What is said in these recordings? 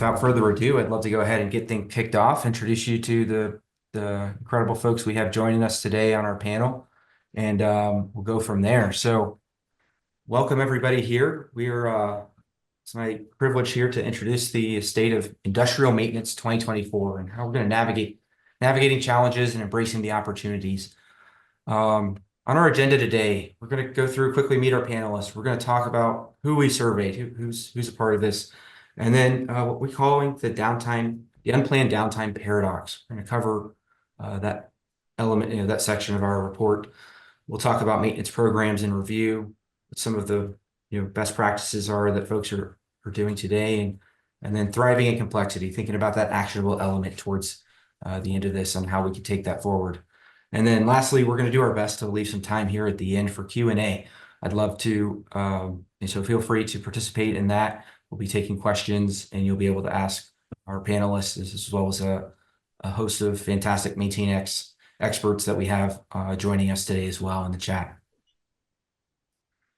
without further ado, I'd love to go ahead and get things kicked off, introduce you to the incredible folks we have joining us today on our panel, and we'll go from there. So welcome everybody here. It's my privilege here to introduce the State of Industrial Maintenance 2024 and how we're going to navigating challenges and embracing the opportunities. On our agenda today, we're going to go through, quickly meet our panelists. We're going to talk about who we surveyed, who's a part of this, and then what we're calling the unplanned downtime paradox. We're going to cover that element, that section of our report. We'll talk about maintenance programs and review, what some of the best practices are that folks are doing today, and then thriving in complexity, thinking about that actionable element towards the end of this and how we can take that forward. And then lastly, we're going to do our best to leave some time here at the end for Q&A. I'd love to, so feel free to participate in that. We'll be taking questions and you'll be able to ask our panelists as well as a host of fantastic MaintainX experts that we have joining us today as well in the chat.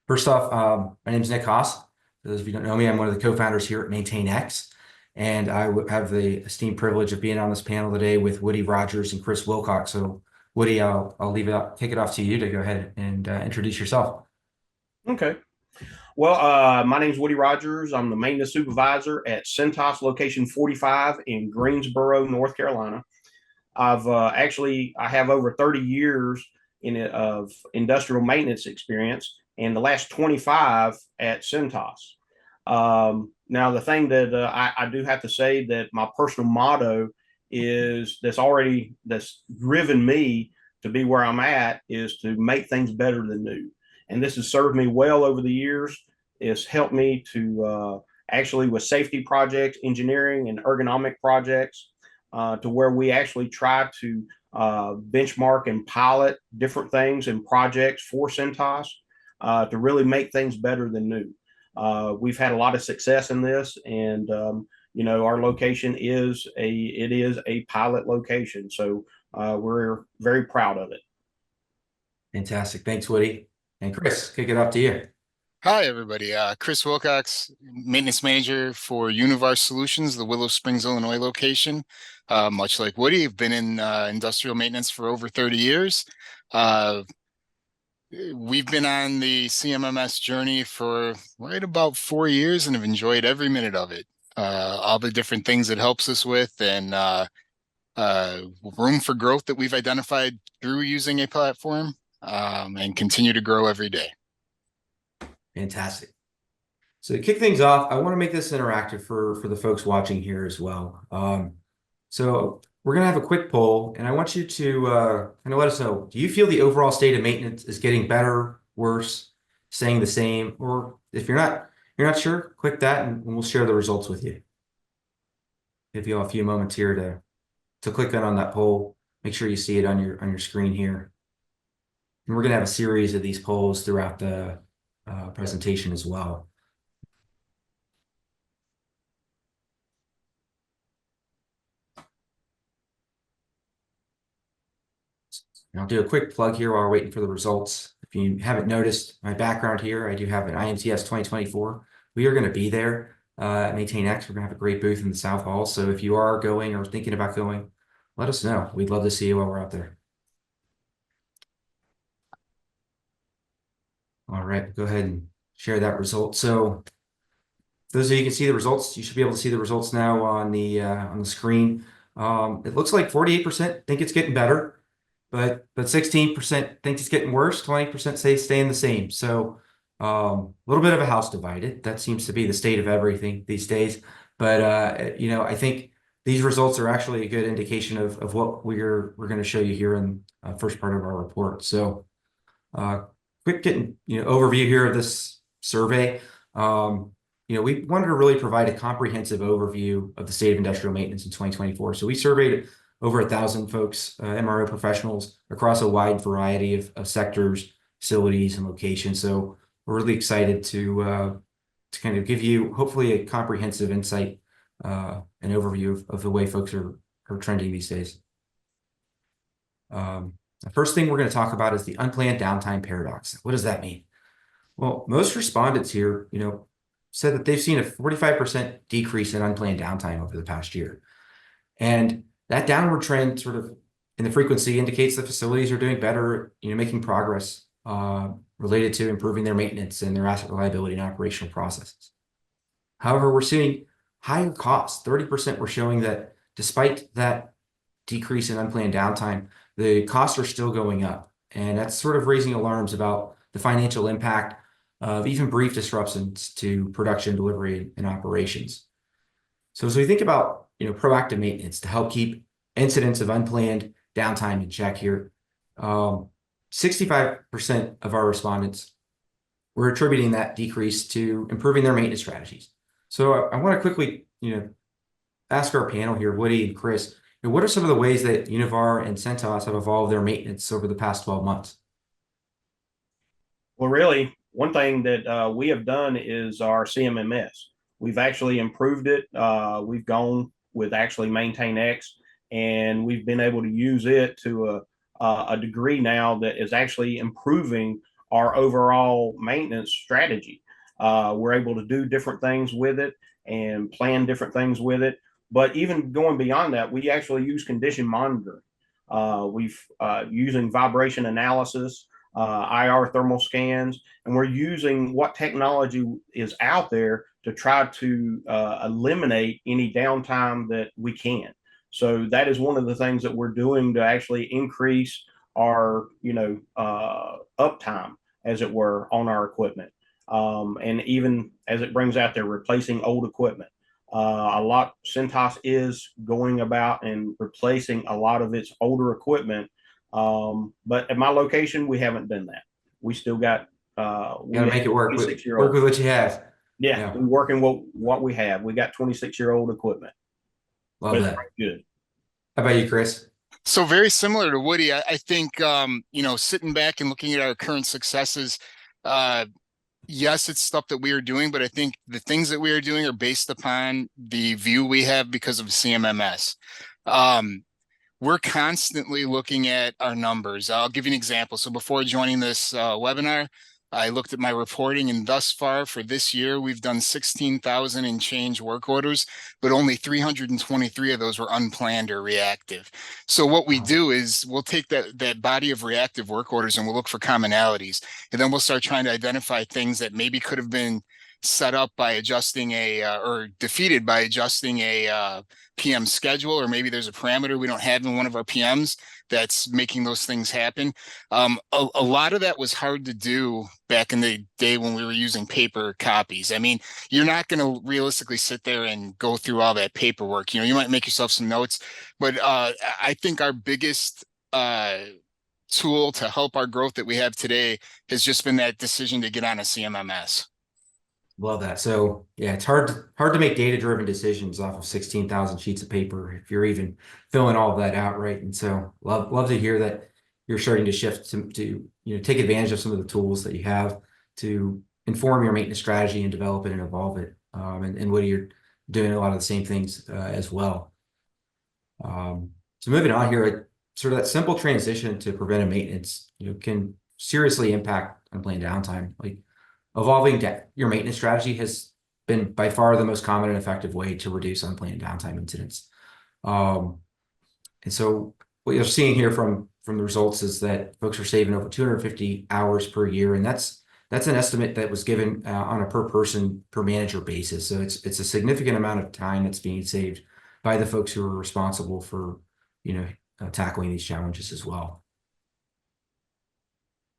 First off, my name is Nick Haas. For those of you who don't know me, I'm one of the co-founders here at MaintainX. And I have the esteemed privilege of being on this panel today with Woody Rogers and Chris Wilcox. So Woody, I'll kick it off to you to go ahead and introduce yourself. Okay. Well, my name is Woody Rogers. I'm the maintenance supervisor at Cintas Location 45 in Greensboro, North Carolina. I have over 30 years of industrial maintenance experience, and the last 25 at Cintas. Now, the thing that I do have to say that my personal motto is that's driven me to be where I'm at is to make things better than new. And this has served me well over the years. It's helped me to actually with safety projects, engineering and ergonomic projects, to where we actually try to benchmark and pilot different things and projects for Cintas to really make things better than new. We've had a lot of success in this, and our location is a pilot location, so we're very proud of it. Fantastic. Thanks, Woody. And Chris, kick it off to you. Hi, everybody. Chris Wilcox, maintenance manager for Univar Solutions, the Willow Springs, Illinois location. Much like Woody, I've been in industrial maintenance for over 30 years. We've been on the CMMS journey for right about 4 years and have enjoyed every minute of it. All the different things it helps us with, and room for growth that we've identified through using a platform, and continue to grow every day. Fantastic. So to kick things off, I want to make this interactive for the folks watching here as well. So we're going to have a quick poll, and I want you to kind of let us know, do you feel the overall state of maintenance is getting better, worse, staying the same? Or if you're not sure, click that and we'll share the results with you. Give you all a few moments here to click on that poll. Make sure you see it on your screen here. And we're going to have a series of these polls throughout the presentation as well. And I'll do a quick plug here while we're waiting for the results. If you haven't noticed my background here, I do have an IMTS 2024. We are going to be there at MaintainX. We're going to have a great booth in the South Hall. So if you are going or thinking about going, let us know. We'd love to see you while we're out there. All right, go ahead and share that result. So those of you who can see the results, you should be able to see the results now on the screen. It looks like 48% think it's getting better, but 16% think it's getting worse. 20% say staying the same. So a little bit of a house divided. That seems to be the state of everything these days. But I think these results are actually a good indication of what we're going to show you here in the first part of our report. So quick overview here of this survey. We wanted to really provide a comprehensive overview of the state of industrial maintenance in 2024. So we surveyed over 1,000 folks, MRO professionals across a wide variety of sectors, facilities, and locations. So we're really excited to kind of give you hopefully a comprehensive insight, an overview of the way folks are trending these days. The first thing we're going to talk about is the unplanned downtime paradox. What does that mean? Well, most respondents here, said that they've seen a 45% decrease in unplanned downtime over the past year. And that downward trend sort of in the frequency indicates the facilities are doing better, making progress related to improving their maintenance and their asset reliability and operational processes. However, we're seeing higher costs. 30% were showing that despite that decrease in unplanned downtime, the costs are still going up. And that's sort of raising alarms about the financial impact of even brief disruptions to production, delivery, and operations. So as we think about proactive maintenance to help keep incidents of unplanned downtime in check here, 65% of our respondents were attributing that decrease to improving their maintenance strategies. So I want to quickly, ask our panel here, Woody and Chris, what are some of the ways that Univar and Centos have evolved their maintenance over the past 12 months? Well, really, one thing that we have done is our CMMS. We've actually improved it. We've gone with actually MaintainX, and we've been able to use it to a degree now that is actually improving our overall maintenance strategy. We're able to do different things with it and plan different things with it. But even going beyond that, we actually use condition monitoring. We've using vibration analysis, IR thermal scans, and we're using what technology is out there to try to eliminate any downtime that we can. So that is one of the things that we're doing to actually increase our, uptime, as it were, on our equipment. And even as it brings out there, replacing old equipment. Centos is going about and replacing a lot of its older equipment. But at my location, we haven't done that. We still got, Gotta make it work with 26-year-old. what you have. Yeah, we're working with what we have. We got 26-year-old equipment. Love that. Good. How about you, Chris? So very similar to Woody, I think, sitting back and looking at our current successes, yes, it's stuff that we are doing, but I think the things that we are doing are based upon the view we have because of CMMS. We're constantly looking at our numbers. I'll give you an example. So before joining this webinar, I looked at my reporting, and thus far for this year, we've done 16,000 and change work orders, but only 323 of those were unplanned or reactive. So what we do is we'll take that body of reactive work orders and we'll look for commonalities, and then we'll start trying to identify things that maybe could have been set up by adjusting or defeated by adjusting a PM schedule, or maybe there's a parameter we don't have in one of our PMs that's making those things happen. A lot of that was hard to do back in the day when we were using paper copies. I mean, you're not going to realistically sit there and go through all that paperwork. You might make yourself some notes, but I think our biggest tool to help our growth that we have today has just been that decision to get on a CMMS. Love that. So yeah, it's hard to make data-driven decisions off of 16,000 sheets of paper if you're even filling all of that out, right? And so love to hear that you're starting to shift to take advantage of some of the tools that you have to inform your maintenance strategy and develop it and evolve it. And Woody, you're doing a lot of the same things as well. So moving on here, sort of that simple transition to preventive maintenance, can seriously impact unplanned downtime. Like, evolving your maintenance strategy has been by far the most common and effective way to reduce unplanned downtime incidents. And so what you're seeing here from the results is that folks are saving over 250 hours per year, and that's an estimate that was given on a per person per manager basis. So it's a significant amount of time that's being saved by the folks who are responsible for tackling these challenges as well.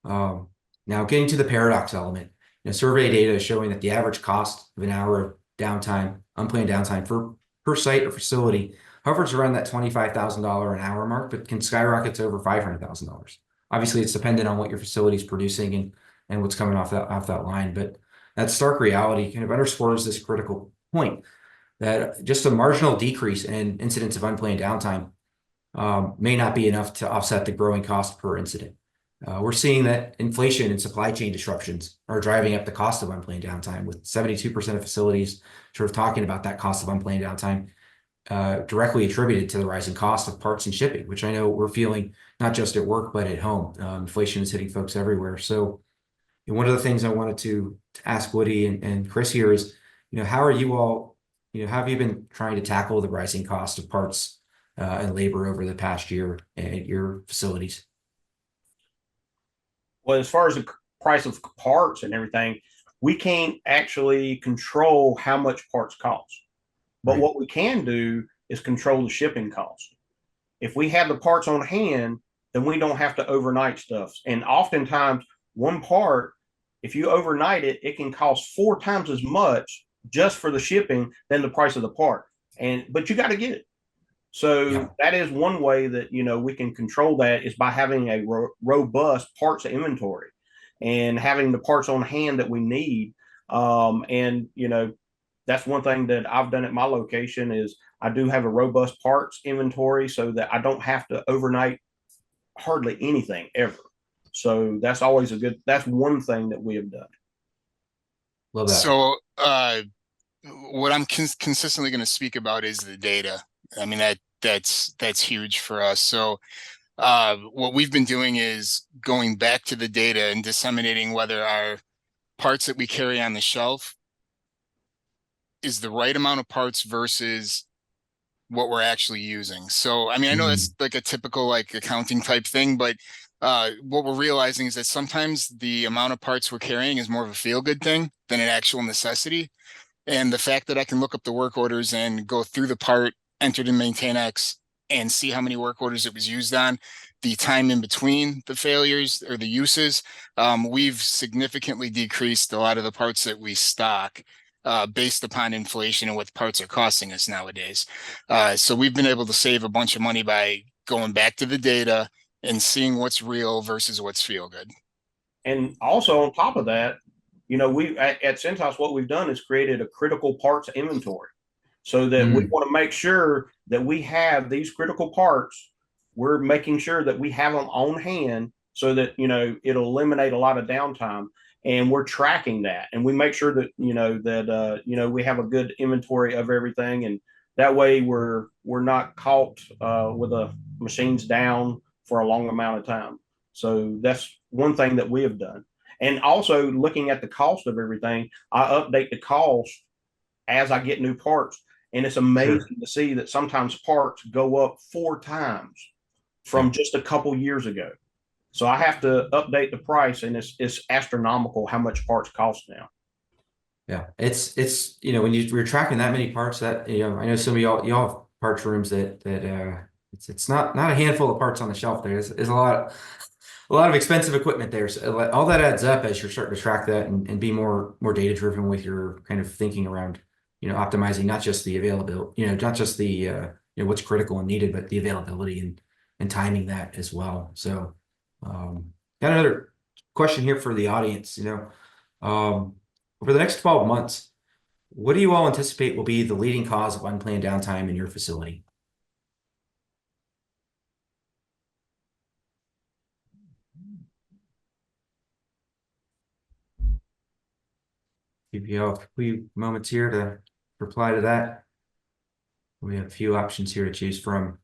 Now getting to the paradox element. Survey data is showing that the average cost of an hour of downtime, unplanned downtime per site or facility hovers around that $25,000 an hour mark, but can skyrocket to over $500,000. Obviously, it's dependent on what your facility is producing and what's coming off that line. But that stark reality kind of underscores this critical point that just a marginal decrease in incidents of unplanned downtime may not be enough to offset the growing cost per incident. We're seeing that inflation and supply chain disruptions are driving up the cost of unplanned downtime, with 72% of facilities sort of talking about that cost of unplanned downtime directly attributed to the rising cost of parts and shipping, which I know we're feeling not just at work, but at home. Inflation is hitting folks everywhere. So one of the things I wanted to ask Woody and Chris here is, how are you all, how have you been trying to tackle the rising cost of parts and labor over the past year at your facilities? Well, as far as the price of parts and everything, we can't actually control how much parts cost. But Right. what we can do is control the shipping cost. If we have the parts on hand, then we don't have to overnight stuff. And oftentimes, one part, if you overnight it, it can cost 4 times as much just for the shipping than the price of the part. But you got to get it. So Yeah. that is one way that we can control that is by having a robust parts inventory and having the parts on hand that we need. And that's one thing that I've done at my location is I do have a robust parts inventory so that I don't have to overnight hardly anything ever. So that's one thing that we have done. Love that. So, what I'm consistently going to speak about is the data. I mean, that's huge for us. So, what we've been doing is going back to the data and disseminating whether our parts that we carry on the shelf is the right amount of parts versus what we're actually using. So, I mean, I know Mm. that's like a typical like accounting type thing, but what we're realizing is that sometimes the amount of parts we're carrying is more of a feel good thing than an actual necessity. And the fact that I can look up the work orders and go through the part entered in MaintainX and see how many work orders it was used on, the time in between the failures or the uses, we've significantly decreased a lot of the parts that we stock based upon inflation and what parts are costing us nowadays. So we've been able to save a bunch of money by going back to the data and seeing what's real versus what's feel good. And also on top of that, we at Centos, what we've done is created a critical parts inventory so that we Mm. want to make sure that we have these critical parts. We're making sure that we have them on hand so that, it'll eliminate a lot of downtime. And we're tracking that. And we make sure that, we have a good inventory of everything. And that way we're not caught with the machines down for a long amount of time. So that's one thing that we have done. And also looking at the cost of everything, I update the cost as I get new parts. And it's Sure. amazing to see that sometimes parts go up 4 times Yeah. from just a couple years ago. So I have to update the price, and it's astronomical how much parts cost now. Yeah. It's, when we're tracking that many parts that, I know some of y'all have parts rooms that it's not a handful of parts on the shelf. There's a lot of expensive equipment there. So all that adds up as you're starting to track that and be more data driven with your kind of thinking around, optimizing not just the availability, not just the what's critical and needed, but the availability and timing that as well. So got another question here for the audience, over the next 12 months, what do you all anticipate will be the leading cause of unplanned downtime in your facility? Give you all a few moments here to reply to that. We have a few options here to choose from.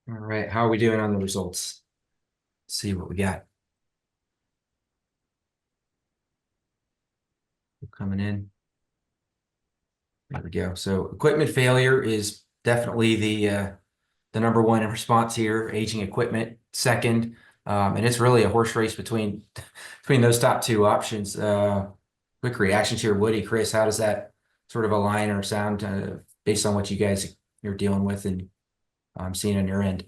All right, how are we doing on the results? Let's see what we got. Coming in. There we go. So equipment failure is definitely the number one response here. Aging equipment second, and it's really a horse race between those top two options. Quick reactions here, Woody, Chris. How does that sort of align or sound based on what you guys are dealing with and seeing on your end?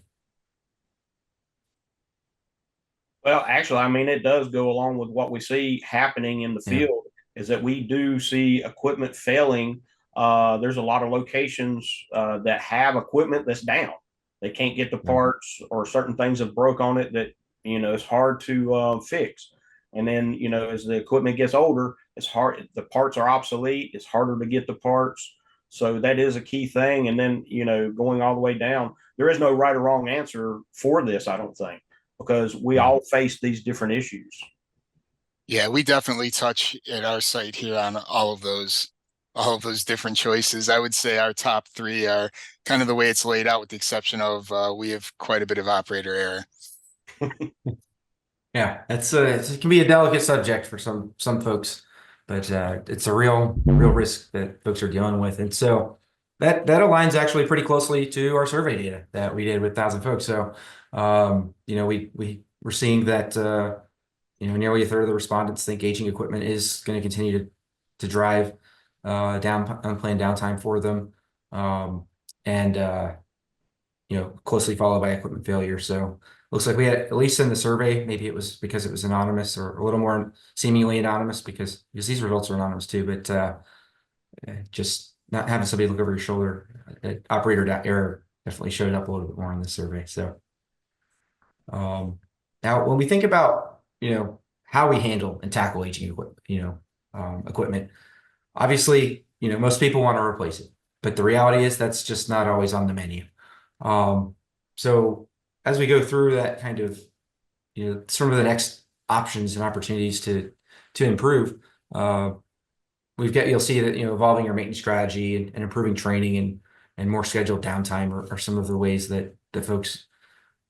Well, actually, I mean, it does go along with what we see happening in the Yeah. field is that we do see equipment failing. There's a lot of locations that have equipment that's down. They can't get the Yeah. parts or certain things have broke on it that, it's hard to fix. And then, as the equipment gets older, it's hard. The parts are obsolete. It's harder to get the parts. So that is a key thing. And then, going all the way down, there is no right or wrong answer for this, I don't think because we Yeah. all face these different issues. Yeah, we definitely touch at our site here on all of those different choices. I would say our top three are kind of the way it's laid out, with the exception of we have quite a bit of operator error. Yeah, it can be a delicate subject for some folks, but it's a real risk that folks are dealing with, and so that aligns actually pretty closely to our survey data that we did with 1,000 folks. So, we're seeing that nearly a third of the respondents think aging equipment is going to continue to drive unplanned downtime for them, and closely followed by equipment failure. So looks like we had, at least in the survey, maybe it was because it was anonymous or a little more seemingly anonymous because these results are anonymous too, but just not having somebody look over your shoulder, operator error definitely showed up a little bit more in the survey. So now when we think about, how we handle and tackle aging equipment, equipment, obviously, most people want to replace it, but the reality is that's just not always on the menu. So as we go through that kind of, some of the next options and opportunities to improve, you'll see that, evolving your maintenance strategy and improving training and more scheduled downtime are some of the ways that the folks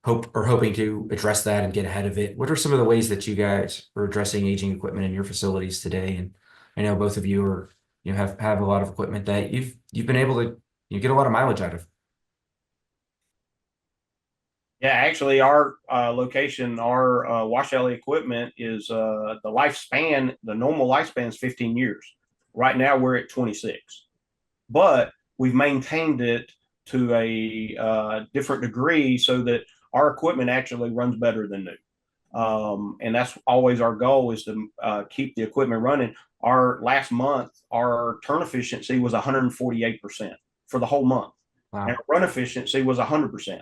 hoping to address that and get ahead of it. What are some of the ways that you guys are addressing aging equipment in your facilities today? And I know both of you have a lot of equipment that you've been able to get a lot of mileage out of. Yeah, actually, our location, our wash alley equipment is the normal lifespan is 15 years. Right now, we're at 26, but we've maintained it to a different degree so that our equipment actually runs better than new. And that's always our goal, is to keep the equipment running. Our last month, our turn efficiency was 148% for the whole month. Wow. And our run efficiency was 100%.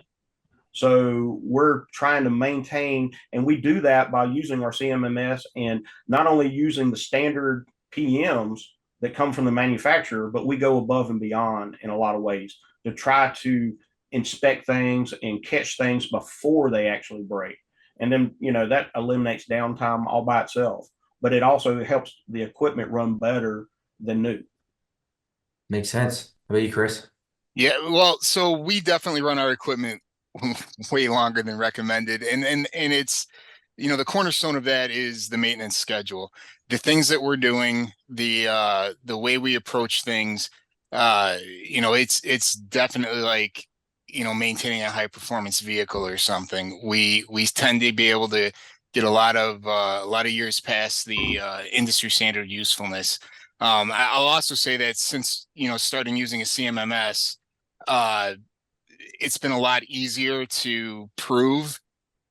So we're trying to maintain, and we do that by using our CMMS and not only using the standard PMs that come from the manufacturer, but we go above and beyond in a lot of ways to try to inspect things and catch things before they actually break. And then, that eliminates downtime all by itself, but it also helps the equipment run better than new. Makes sense. How about you, Chris? Yeah, well, so we definitely run our equipment way longer than recommended, and it's the cornerstone of that is the maintenance schedule, the things that we're doing, the way we approach things. It's definitely like maintaining a high performance vehicle or something. We tend to be able to get a lot of years past the industry standard usefulness. I'll also say that since starting using a CMMS, uh, it's been a lot easier to prove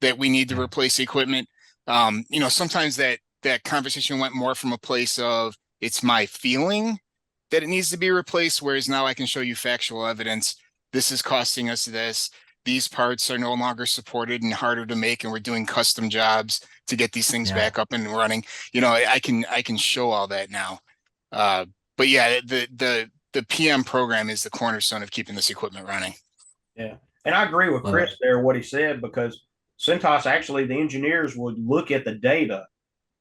that we need to Yeah. replace equipment. Sometimes that conversation went more from a place of it's my feeling that it needs to be replaced, whereas now I can show you factual evidence. This is costing us this. These parts are no longer supported and harder to make, and we're doing custom jobs to get these things Yeah. back up and running. I can show all that now. Uh, but yeah, the PM program is the cornerstone of keeping this equipment running. Yeah. And I agree with Love Chris it. there, what he said, because Cintas, actually, the engineers would look at the data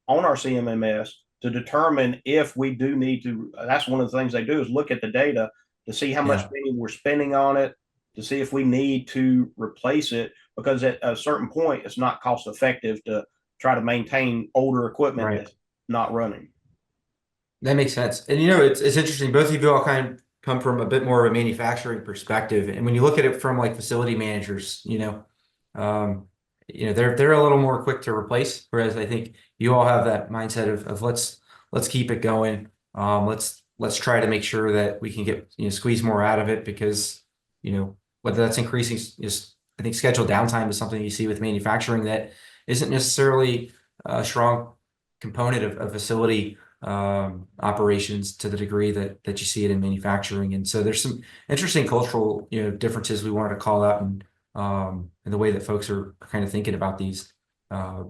on our CMMS to determine if we do need to. That's one of the things they do, is look at the data to see how much Yeah. money we're spending on it, to see if we need to replace it, because at a certain point, it's not cost effective to try to maintain older equipment Right. that's not running. That makes sense. And it's interesting. Both of you all kind of come from a bit more of a manufacturing perspective. And when you look at it from like facility managers, um, they're a little more quick to replace. Whereas I think you all have that mindset of let's keep it going. Let's try to make sure that we can get, squeeze more out of it because, whether that's increasing just, I think scheduled downtime is something you see with manufacturing that isn't necessarily a strong component of facility operations to the degree that you see it in manufacturing. And so there's some interesting cultural, differences we wanted to call out and the way that folks are kind of thinking about these uh,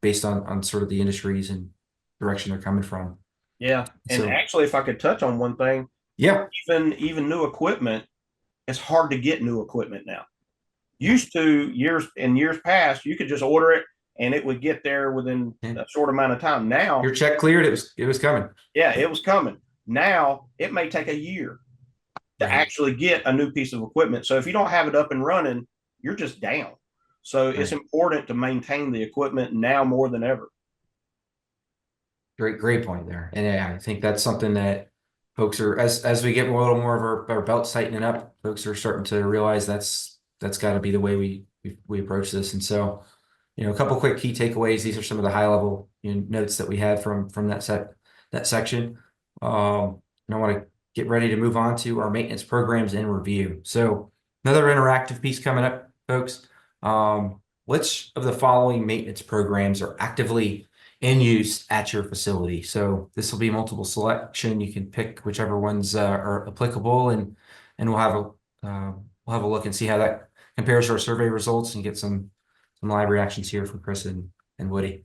based on sort of the industries and direction they're coming from. Yeah. And So actually, if I could touch on one thing, yeah, even new equipment, it's hard to get new equipment now. Used to, years past, you could just order it and it would get there within Yeah. a short amount of time. Now, Your check cleared. It was coming. yeah, it was coming. Now it may take a year to Right. actually get a new piece of equipment. So if you don't have it up and running, you're just down. So it's Right. important to maintain the equipment now more than ever. Great point there. And yeah, I think that's something that folks are, as we get a little more of our belts tightening up, folks are starting to realize that's got to be the way we approach this. And so, a couple quick key takeaways. These are some of the high level notes that we had from that section. And I want to get ready to move on to our maintenance programs and review. So another interactive piece coming up, folks. Which of the following maintenance programs are actively in use at your facility? So this will be multiple selection. You can pick whichever ones are applicable, and we'll have a look and see how that compares to our survey results and get some live reactions here from Chris and Woody.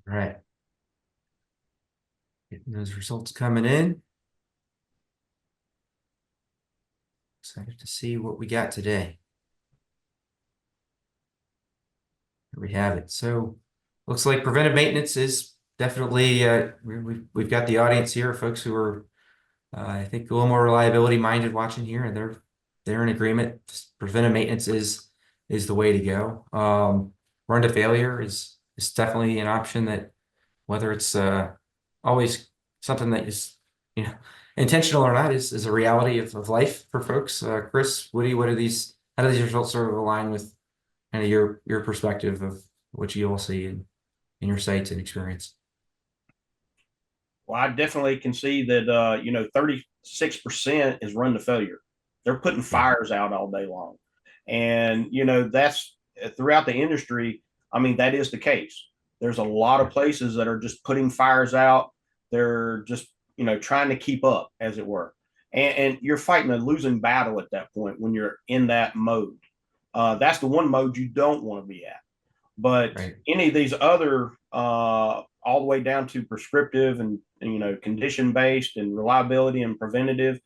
All right. Getting those results coming in. Excited to see what we got today. Here we have it. So looks like preventive maintenance is definitely we've got the audience here, folks who are I think a little more reliability minded watching here, and they're in agreement. Preventive maintenance is the way to go. Run to failure is definitely an option that, whether it's always something that is intentional or not, is a reality of life for folks. Chris, Woody, how do these results sort of align with kind of your perspective of what you all see in your sites and experience? Well, I definitely can see that 36% is run to failure. They're putting Yeah. fires out all day long. And that's throughout the industry. I mean, that is the case. There's a lot of places that are just putting fires out. They're just, trying to keep up, as it were. And you're fighting a losing battle at that point when you're in that mode. That's the one mode you don't want to be at. But Right. any of these other, all the way down to prescriptive and condition based and reliability and preventative,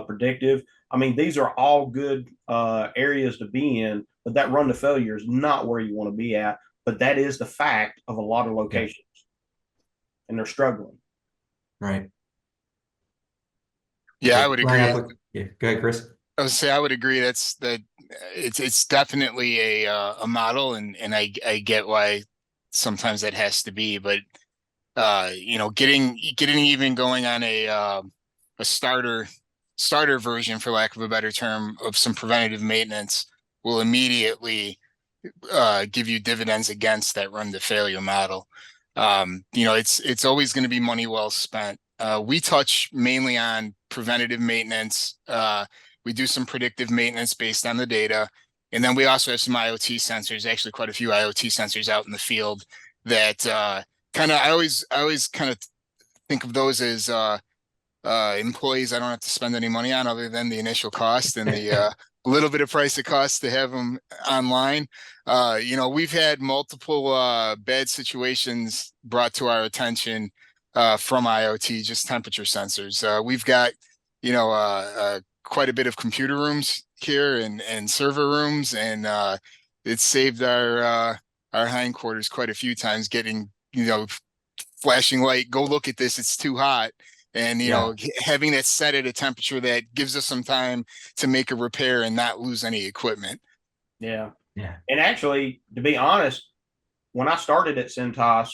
predictive. I mean, these are all good areas to be in, but that run to failure is not where you want to be at. But that is the fact of a lot of locations, and they're struggling. Right. Yeah, I would agree. Yeah, go ahead, Chris. I would say I would agree. It's definitely a model, and I get why sometimes that has to be, but getting even going on a starter version, for lack of a better term, of some preventative maintenance will immediately give you dividends against that run to failure model. It's always going to be money well spent. We touch mainly on preventative maintenance. We do some predictive maintenance based on the data. And then we also have some IoT sensors, actually quite a few IoT sensors out in the field that I always kind of think of those as employees I don't have to spend any money on other than the initial cost and the little bit of price it costs to have them online. We've had multiple bad situations brought to our attention from IoT, just temperature sensors. We've got, quite a bit of computer rooms here and server rooms, and it's saved our hindquarters quite a few times getting, flashing light, go look at this, it's too hot. And, having that set at a temperature that gives us some time to make a repair and not lose any equipment. Yeah. Yeah. And actually, to be honest, when I started at Cintas,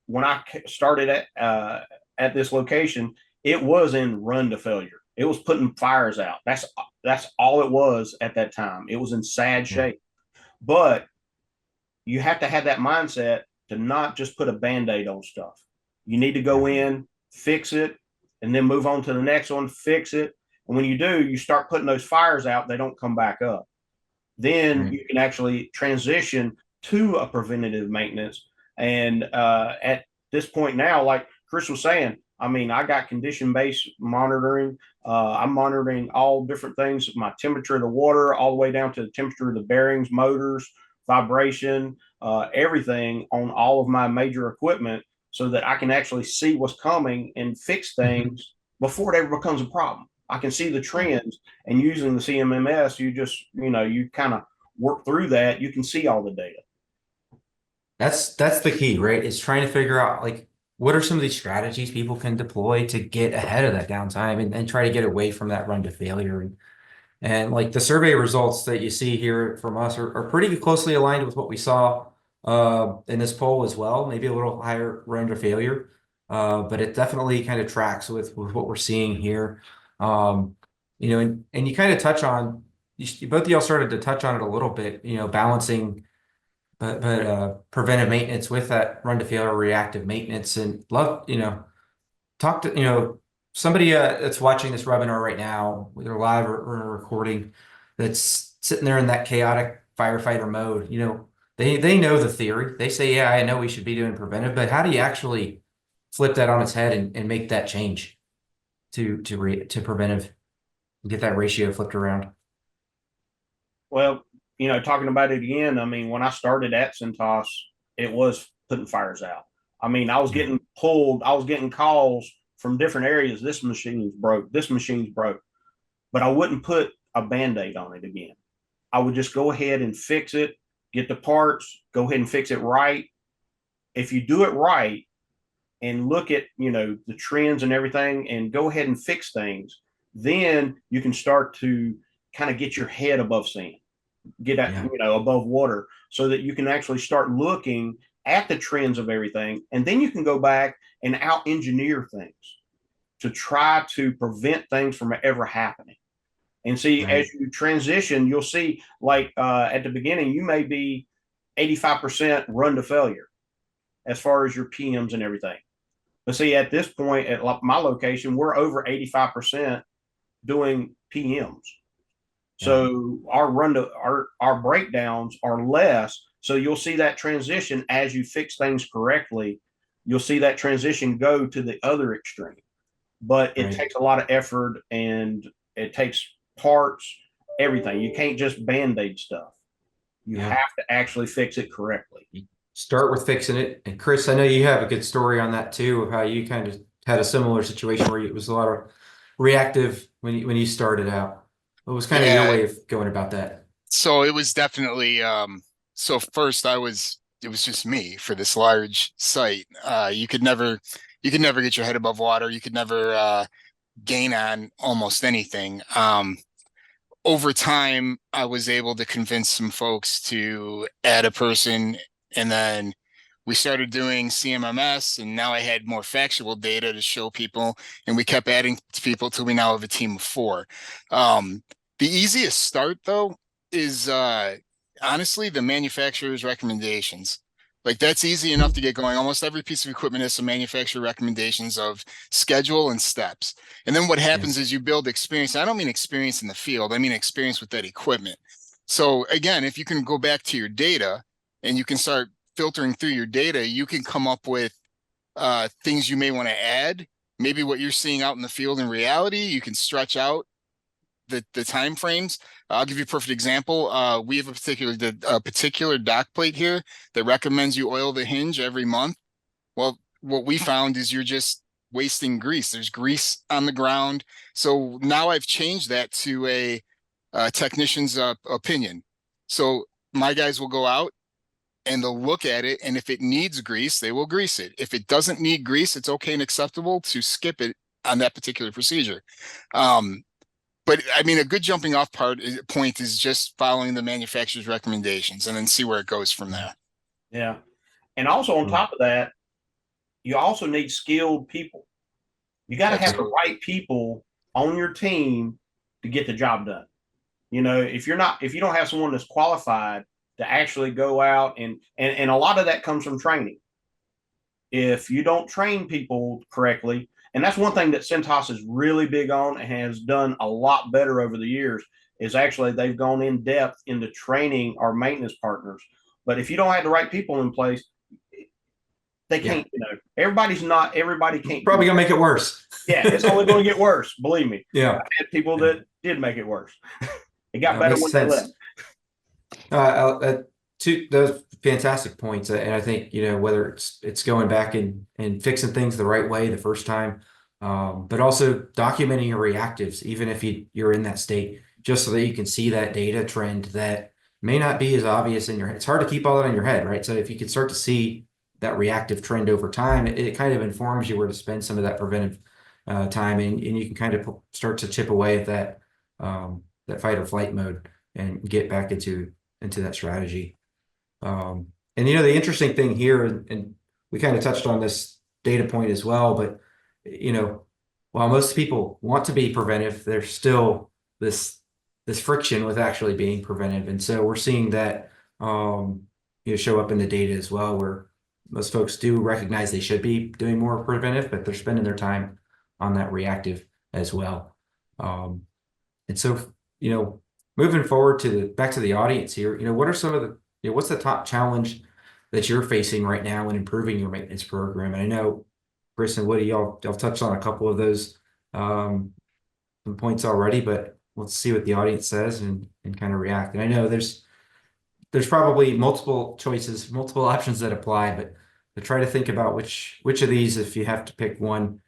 when I started at this location, it was in run to failure. It was putting fires out. That's all it was at that time. It was in sad shape. But you have to have that mindset to not just put a Band-Aid on stuff. You need to go in, fix it, and then move on to the next one, fix it. And when you do, you start putting those fires out, they don't come back up. Then you can actually transition to a preventative maintenance. And at this point now, like Chris was saying, I mean, I got condition-based monitoring. I'm monitoring all different things, my temperature of the water, all the way down to the temperature of the bearings, motors, vibration, everything on all of my major equipment so that I can actually see what's coming and fix things before it ever becomes a problem. I can see the trends, and using the CMMS, you kind of work through that. You can see all the data. That's the key, right? Is trying to figure out like what are some of these strategies people can deploy to get ahead of that downtime and try to get away from that run to failure. And like the survey results that you see here from us are pretty closely aligned with what we saw in this poll as well, maybe a little higher run to failure. But it definitely kind of tracks with what we're seeing here. And you kind of touch on, both of y'all started to touch on it a little bit, balancing but preventive maintenance with that run to failure reactive maintenance and love, talk to, somebody that's watching this webinar right now, whether live or recording, that's sitting there in that chaotic firefighter mode, they know the theory. They say, yeah, I know we should be doing preventive, but how do you actually flip that on its head and make that change to preventive and get that ratio flipped around? Well, talking about it again, I mean, when I started at Cintas, it was putting fires out. I mean, I was getting pulled, I was getting calls from different areas. This machine's broke, this machine's broke, but I wouldn't put a band-aid on it again. I would just go ahead and fix it, get the parts, go ahead and fix it right. If you do it right and look at, the trends and everything and go ahead and fix things, then you can start to kind of get your head above sand, get at, above water, so that you can actually start looking at the trends of everything. And then you can go back and out engineer things to try to prevent things from ever happening. And see, Right. as you transition, you'll see like at the beginning, you may be 85% run to failure as far as your PMs and everything. But see, at this point at my location, we're over 85% doing PMs. So our breakdowns are less. So you'll see that transition as you fix things correctly. You'll see that transition go to the other extreme. But it takes a lot of effort and it takes parts, everything. You can't just band-aid stuff. You have to actually fix it correctly. Start with fixing it. And Chris, I know you have a good story on that too, of how you kind of had a similar situation where it was a lot of reactive when you started out. What was kind of your way of going about that? So it was definitely so first it was just me for this large site. You could never get your head above water. You could never gain on almost anything. Over time, I was able to convince some folks to add a person, and then we started doing CMMS, and now I had more factual data to show people, and we kept adding to people till we now have a team of 4. The easiest start though is honestly the manufacturer's recommendations. Like that's easy enough to get going. Almost every piece of equipment has some manufacturer recommendations of schedule and steps. And then what happens is you build experience. I don't mean experience in the field. I mean experience with that equipment. So again, if you can go back to your data and you can start filtering through your data, you can come up with things you may want to add. Maybe what you're seeing out in the field in reality, you can stretch out the time frames. I'll give you a perfect example. We have a particular dock plate here that recommends you oil the hinge every month. Well, what we found is you're just wasting grease. There's grease on the ground. So now I've changed that to a technician's opinion. So my guys will go out and they'll look at it, and if it needs grease, they will grease it. If it doesn't need grease, it's okay and acceptable to skip it on that particular procedure. But I mean, a good jumping off point is just following the manufacturer's recommendations and then see where it goes from there. Yeah. And also on top of that, you also need skilled people. You got to have the right people on your team to get the job done. If you don't have someone that's qualified to actually go out and a lot of that comes from training. If you don't train people correctly, and that's one thing that Cintas is really big on and has done a lot better over the years, is actually they've gone in depth into training our maintenance partners. But if you don't have the right people in place, They Yeah. can't, everybody can't Probably do gonna make it worse. Yeah, it's only going to get worse. Believe me. Yeah. I had people Yeah. that did make it worse. It got better Makes when they left. sense. Those fantastic points, and I think whether it's going back and fixing things the right way the first time, but also documenting your reactives, even if you're in that state, just so that you can see that data trend that may not be as obvious in your head. It's hard to keep all that in your head, right? So if you can start to see that reactive trend over time, it kind of informs you where to spend some of that preventive time, and you can kind of start to chip away at that fight or flight mode and get back into that strategy. And the interesting thing here, and we kind of touched on this data point as well, but while most people want to be preventive, there's still this friction with actually being preventive. And so we're seeing that show up in the data as well, where most folks do recognize they should be doing more preventive, but they're spending their time on that reactive as well. And so, moving forward back to the audience here, what are some of what's the top challenge that you're facing right now in improving your maintenance program? And I know Chris and Woody, y'all touched on a couple of those some points already, but let's see what the audience says and kind of react. And I know there's probably multiple choices, multiple options that apply, but to try to think about which of these, if you have to pick one,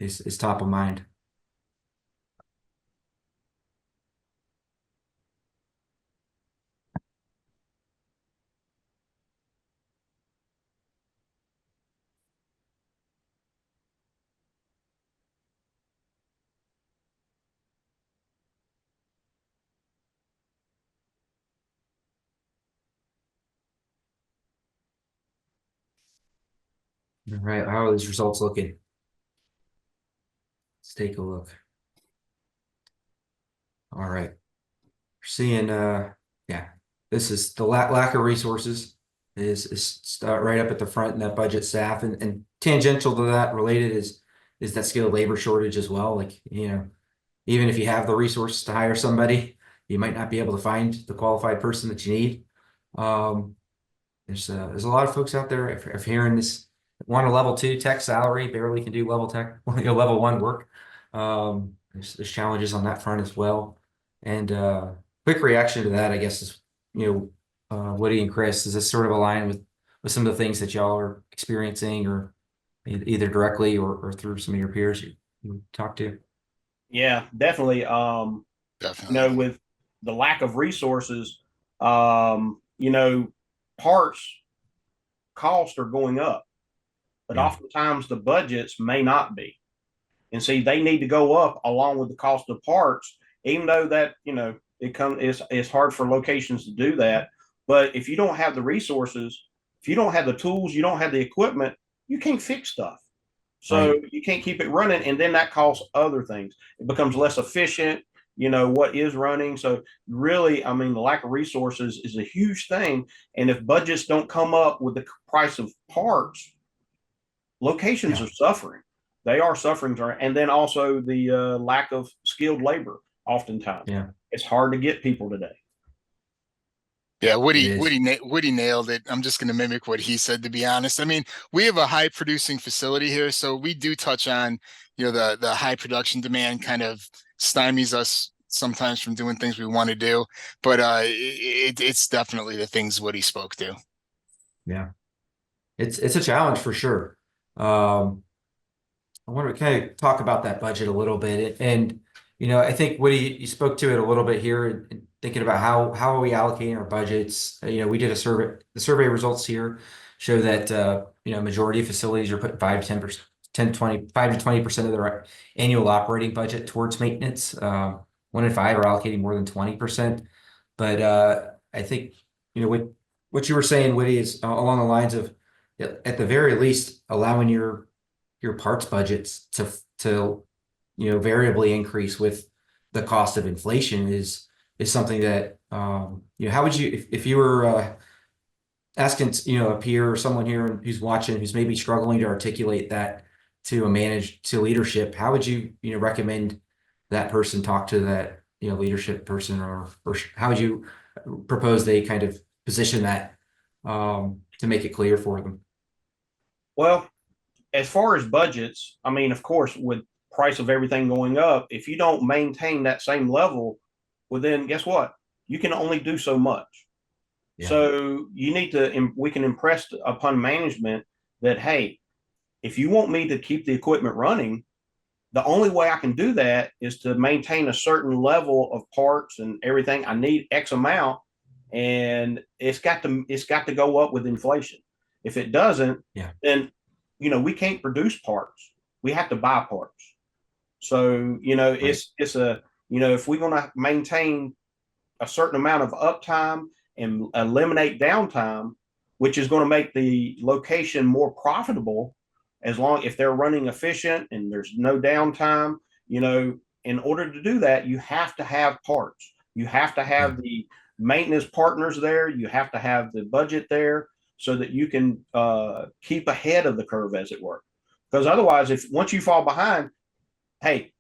is top of mind. All right, how are these results looking? Let's take a look. All right. We're seeing yeah, this is the lack of resources is right up at the front in that budget staff, and tangential to that, related is that skilled labor shortage as well. Like, even if you have the resources to hire somebody, you might not be able to find the qualified person that you need. There's a lot of folks out there if hearing this, want a level 2 tech salary, barely can do level tech, level 1 work. There's challenges on that front as well. And quick reaction to that, I guess, is Woody and Chris, does this sort of align with some of the things that y'all are experiencing, or either directly or through some of your peers you talk to? Yeah, definitely. Definitely. With the lack of resources, parts costs are going up, but Yeah. oftentimes the budgets may not be. And see, they need to go up along with the cost of parts, even though that, it's hard for locations to do that. But if you don't have the resources, if you don't have the tools, you don't have the equipment, you can't fix stuff. So Right. you can't keep it running, and then that costs other things. It becomes less efficient, what is running. So really, I mean, the lack of resources is a huge thing. And if budgets don't come up with the price of parts, locations Yeah. are suffering. They are suffering. And then also the lack of skilled labor. Oftentimes, Yeah. it's hard to get people today. Yeah, It is. Woody nailed it. I'm just going to mimic what he said, to be honest. I mean, we have a high producing facility here, so we do touch on, the high production demand kind of stymies us sometimes from doing things we want to do. But it's definitely the things Woody spoke to. Yeah. It's a challenge for sure. I want to kind of talk about that budget a little bit, and I think Woody, you spoke to it a little bit here, and thinking about how are we allocating our budgets. We did a survey. The survey results here show that majority of facilities are putting 5 to 10%, 5 to 20% of their annual operating budget towards maintenance. 1 in 5 are allocating more than 20%. But I think what you were saying, Woody, is along the lines of, at the very least, allowing your parts budgets to variably increase with the cost of inflation is something that how would you, if you were asking a peer or someone here who's watching, who's maybe struggling to articulate that to leadership, how would you recommend that person talk to that leadership person, or how would you propose they kind of position that to make it clear for them. Well, as far as budgets, I mean, of course, with price of everything going up, if you don't maintain that same level, well, then guess what? You can only do so much. Yeah. So you need to, we can impress upon management that, hey, if you want me to keep the equipment running, the only way I can do that is to maintain a certain level of parts and everything. I need X amount, and it's got to go up with inflation. If it doesn't, Yeah. then we can't produce parts. We have to buy parts. So it's a if we're going to maintain a certain amount of uptime and eliminate downtime, which is going to make the location more profitable, as long if they're running efficient and there's no downtime, in order to do that, you have to have parts. You have to have the maintenance partners there. You have to have the budget there so that you can keep ahead of the curve, as it were. Because otherwise, if once you fall behind, hey,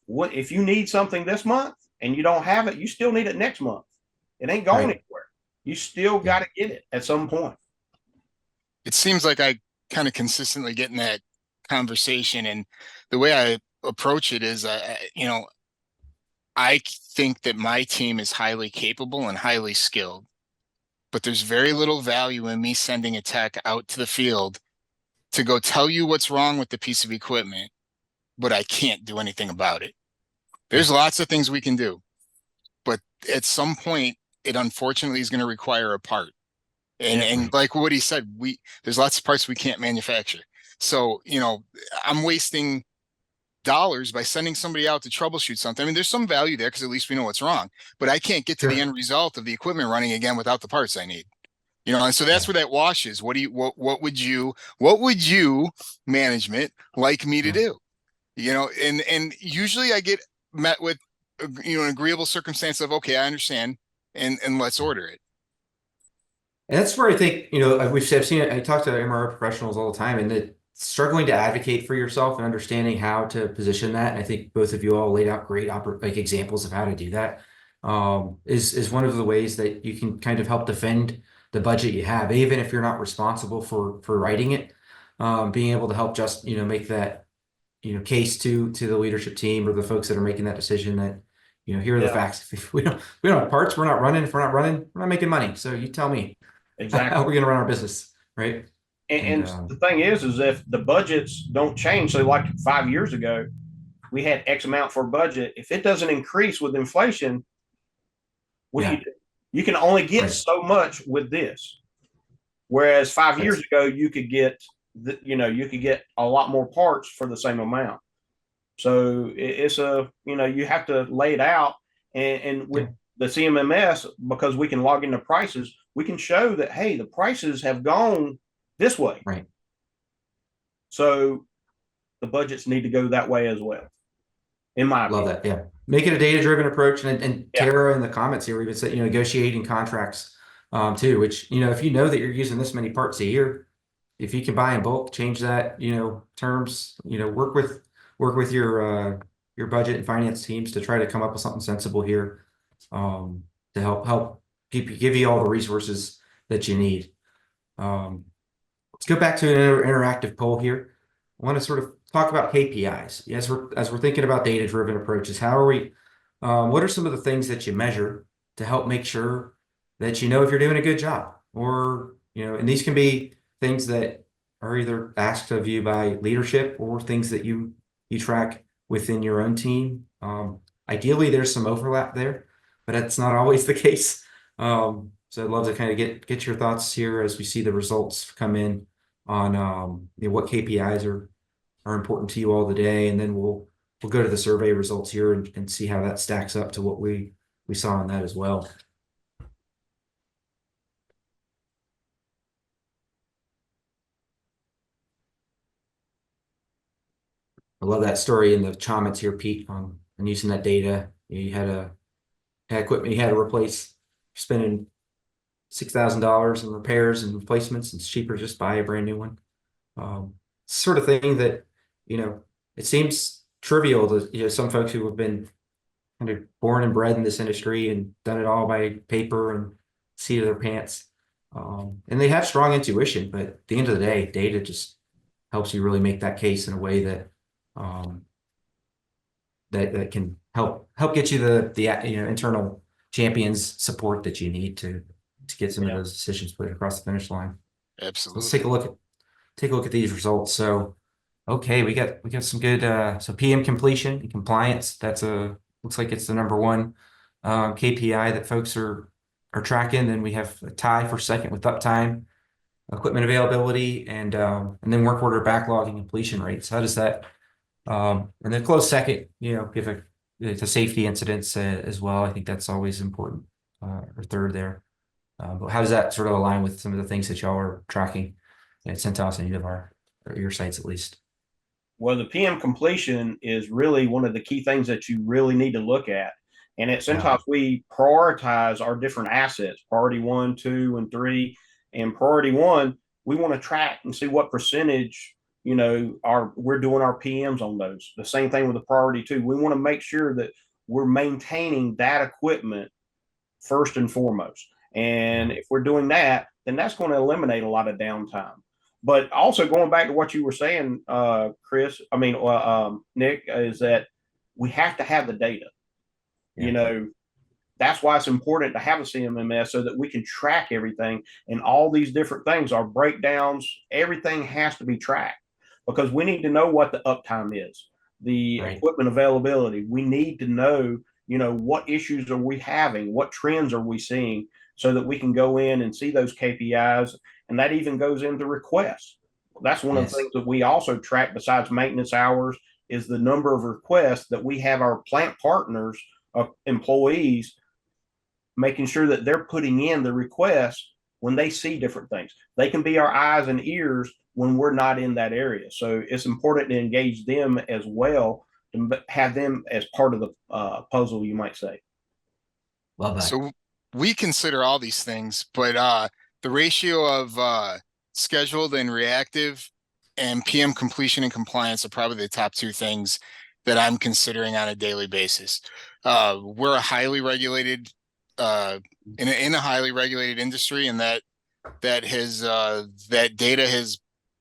what if you need something this month and you don't have it, you still need it next month. It ain't going anywhere. You still got to get it at some point. It seems like I kind of consistently get in that conversation, and the way I approach it is, I think that my team is highly capable and highly skilled, but there's very little value in me sending a tech out to the field to go tell you what's wrong with the piece of equipment, but I can't do anything about it. There's lots of things we can do, but at some point, it unfortunately is going to require a part. And like what he said, there's lots of parts we can't manufacture. So, I'm wasting dollars by sending somebody out to troubleshoot something. I mean, there's some value there because at least we know what's wrong, but I can't get to the end result of the equipment running again without the parts I need. And so that's where that washes. What would you management like me to do? And usually I get met with an agreeable circumstance of, okay, I understand, and let's order it. And that's where I think, I've seen it. I talk to MRO professionals all the time, and that struggling to advocate for yourself and understanding how to position that. And I think both of you all laid out great examples of how to do that. Is one of the ways that you can kind of help defend the budget you have, even if you're not responsible for writing it. Being able to help just make that case to the leadership team or the folks that are making that decision that here are the facts. If we don't have parts, we're not running. If we're not running, we're not making money. So you tell me. Exactly. How are we going to run our business, right? And the thing is if the budgets don't change, so like 5 years ago, we had X amount for budget. If it doesn't increase with inflation, what do you do? You can only get so much with this. Whereas 5 years ago, you could get a lot more parts for the same amount. So it's you have to lay it out, and with the CMMS, because we can log in the prices, we can show that, hey, the prices have gone this way. Right. So the budgets need to go that way as well. In my opinion. Love that. Yeah. Make it a data-driven approach. And Tara in the comments here even said, negotiating contracts too, which, if you know that you're using this many parts a year, if you can buy in bulk, change that, terms, work with your budget and finance teams to try to come up with something sensible here to help give you all the resources that you need. Let's go back to an interactive poll here. I want to sort of talk about KPIs. As we're thinking about data-driven approaches, how are we? What are some of the things that you measure to help make sure that if you're doing a good job, or and these can be things that are either asked of you by leadership or things that you track within your own team. Ideally, there's some overlap there, but that's not always the case. So I'd love to kind of get your thoughts here as we see the results come in on what KPIs are important to you all today, and then we'll go to the survey results here and see how that stacks up to what we saw in that as well. I love that story in the comments here, Pete, on using that data. You had equipment you had to replace, spending $6,000 in repairs and replacements. It's cheaper to just buy a brand new one. Sort of thing that, it seems trivial to some folks who have been kind of born and bred in this industry and done it all by paper and seat of their pants. And they have strong intuition, but at the end of the day, data just helps you really make that case in a way that um, that can help get you the internal champions support that you need to get some of Yeah. those decisions put across the finish line. So let's Absolutely. take a look at these results. So okay, we got some good so PM completion and compliance. That's a looks like it's the number one KPI that folks are tracking. Then we have a tie for second with uptime, equipment availability, and then work order backlog and completion rates. How does that and then close second, give to safety incidents as well. I think that's always important, or third there. But how does that sort of align with some of the things that y'all are tracking at Centos and Univar, or your sites at least? Well, the PM completion is really one of the key things that you really need to look at. And at Yeah, Centos, we prioritize our different assets, priority 1, 2, and 3. And priority 1, we want to track and see what percentage, we're doing our PMs on those. The same thing with the priority 2. We want to make sure that we're maintaining that equipment first and foremost. And if we're doing that, then that's going to eliminate a lot of downtime. But also going back to what you were saying, Nick, is that we have to have the data. yeah, That's why it's important to have a CMMS so that we can track everything and all these different things, our breakdowns, everything has to be tracked because we need to know what the uptime is, the right. equipment availability. We need to know, what issues are we having, what trends are we seeing, so that we can go in and see those KPIs. And that even goes into requests. That's one of the Yes, things that we also track besides maintenance hours is the number of requests that we have our plant partners, employees, making sure that they're putting in the requests when they see different things. They can be our eyes and ears when we're not in that area. So it's important to engage them as well, to have them as part of the puzzle, you might say. love that. So we consider all these things, but the ratio of scheduled and reactive and PM completion and compliance are probably the top two things that I'm considering on a daily basis. We're a highly regulated in a highly regulated industry, and that data has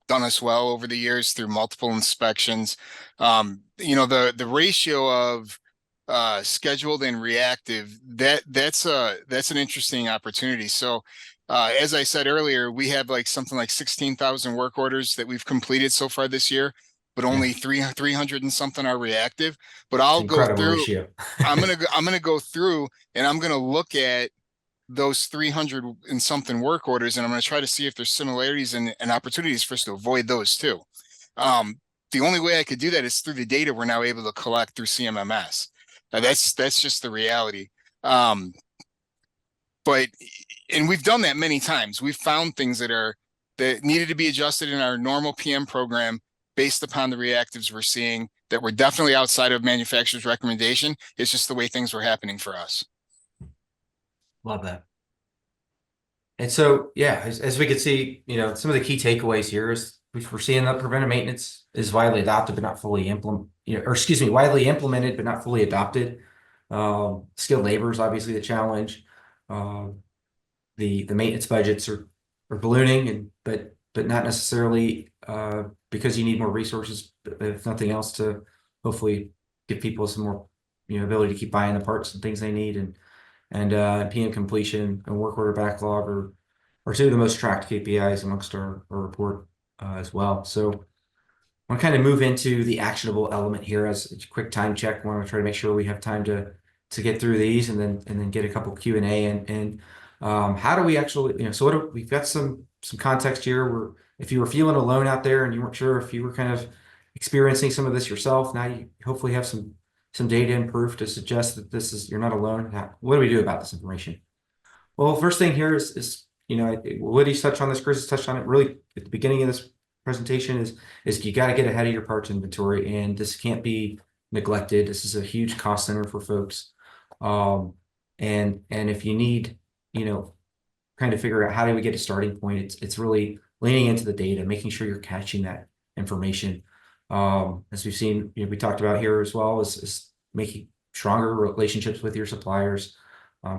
done us well over the years through multiple inspections. The ratio of scheduled and reactive, that's an interesting opportunity. So as I said earlier, we have like something like 16,000 work orders that we've completed so far this year, but Yeah, only 300 and something are reactive. But it's I'll an go incredible through, ratio. I'm gonna go through and I'm gonna look at those 300 and something work orders, and I'm going to try to see if there's similarities and opportunities for us to avoid those too. The only way I could do that is through the data we're now able to collect through CMMS. Now that's just the reality. Um, but and we've done that many times. We've found things that needed to be adjusted in our normal PM program based upon the reactives we're seeing that were definitely outside of manufacturer's recommendation. It's just the way things were happening for us. Love that. And so, yeah, as we can see, some of the key takeaways here is we're seeing that preventive maintenance is widely adopted but not fully widely implemented but not fully adopted. Skilled labor is obviously the challenge. Um, the maintenance budgets are ballooning, but not necessarily because you need more resources, but if nothing else, to hopefully give people some more ability to keep buying the parts and things they need, and PM completion and work order backlog are two of the most tracked KPIs amongst our report as well. So I want to kind of move into the actionable element here as a quick time check. I want to try to make sure we have time to get through these and then get a couple Q&A and how do we actually, so we've got some context here where if you were feeling alone out there and you weren't sure if you were kind of experiencing some of this yourself, now you hopefully have some data and proof to suggest that you're not alone. What do we do about this information? Well, first thing here is Woody's touched on this, Chris has touched on it really at the beginning of this presentation is you got to get ahead of your parts inventory, and this can't be neglected. This is a huge cost center for folks. And if you need, kind of figure out how do we get a starting point, it's really leaning into the data, making sure you're catching that information. As we've seen, we talked about here as well is making stronger relationships with your suppliers.